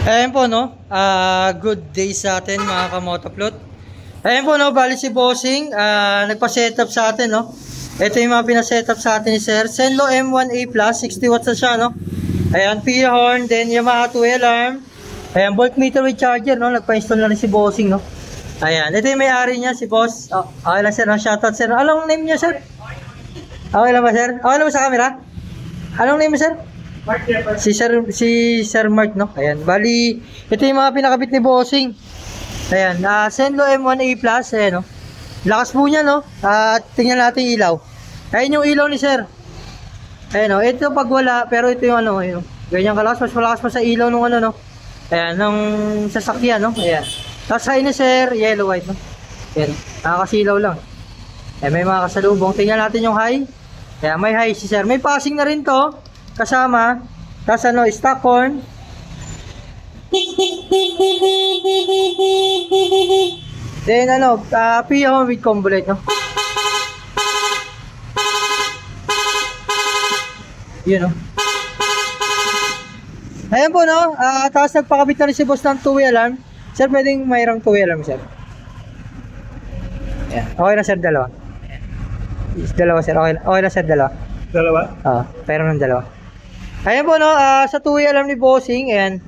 Ayan po, no? Good day sa atin, mga kamotoplot. Ayan po, no? Bali si Bossing, nagpa-setup sa atin, no? Ito yung mga pina-setup sa atin ni Sir. Zenlo M1A Plus, 60 watts na siya, no? Ayan, PIA horn, then Yamaha 2 alarm. Ayan, voltmeter with charger, no? Nagpa-install na rin si Bossing, no? Ayan, ito yung may-ari niya, si Boss. Okay lang, Sir, no? Shoutout, Sir. Anong name niya, Sir? Okay lang ba, Sir? Okay lang ba sa camera? Anong name mo, Sir? Si Sir Mark, no? Ayan, bali, ito yung mga pinakabit ni Bossing. Ayan, Zenlo M1A Plus, ayan, no? Lakas po niya, no? At tingnan natin yung ilaw. Ayan yung ilaw ni Sir. Ayan, no? Ito pag wala, pero ito yung ano, yun, ganyan kalakas, mas malakas pa sa ilaw nung ano, no? Ayan, ng sasakyan, no? Ayan. Tapos high ni Sir, yellow white, no? Ayan, nakakasilaw lang. Ayan, may mga kasalubong. Tingnan natin yung high. Ayan, may high si Sir. May passing na rin to. Kasama, tapos ano, stock horn. Then ano, PIA horn with combo light, no? Yun, no? Ayan po, no? Tapos nagpakabit na rin si Boss ng two-way alarm. Sir, pwedeng mayroong two-way alarm, Sir? Ayan. Okay na, Sir, dalawa. Dalawa, Sir. Okay na, Sir, dalawa. Dalawa? Pero ng dalawa. Ayan po, no, sa two-way alarm ni Bossing, ayan.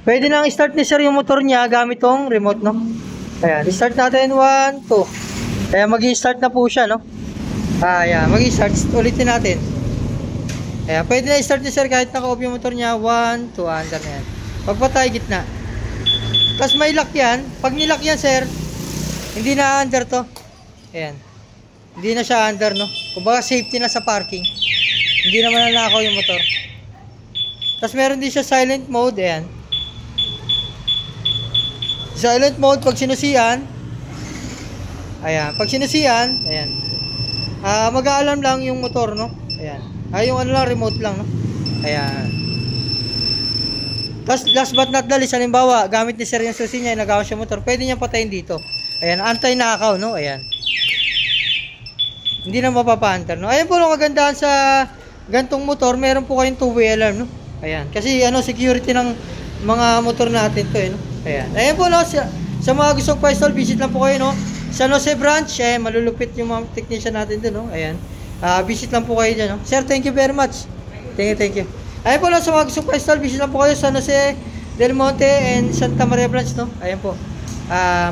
Pwede nang start ni Sir yung motor niya gamit tong remote, no? Ayan, start natin, 1, 2. Ayan, mag-i-start na po siya, no? Ayan, mag-i-start, ulitin natin. Ayan, pwede na i-start ni Sir kahit naka-off yung motor niya, 1, 2, under na yan. Pagpatay, gitna. Tapos may lock yan. Pag nilock yan, Sir, hindi na under to. Ayan. Hindi na siya under, no? Kumbaga safety na sa parking. Hindi naman nanakaw yung motor. Tapos meron din siya silent mode, ayan. Silent mode pag sinusian. Ayan, pag sinusian, ayan. Mag-a-alarm lang yung motor, no? Ayan. Yung ano lang, remote lang, no? Ayan. Tapos last but not the least, halimbawa, gamit ni Sir yung susi niya, nagawa siya motor, pwede niya patayin dito. Ayan, anti-nakaw, no? Ayan. Hindi na mapapa-under, no? Ayan po, no, kagandahan sa gantong motor, meron po kayong two-way alarm, no? Ayan, kasi ano, security ng mga motor natin to, no? Ayan. Ayan po, no, sa mga gustong pa-install, visit lang po kayo, no? Sa San Jose branch, malulupit yung mga technician natin doon, no? Ayan. Visit lang po kayo dyan, no? Sir, thank you very much. Thank you. Ayan po, no, sa mga gustong pa-install, visit lang po kayo sa San Jose Del Monte and Santa Maria branch, no? Ayan po.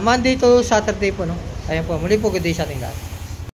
Monday to Saturday po, no? Ayan po, muli po, good day sa ating lahat.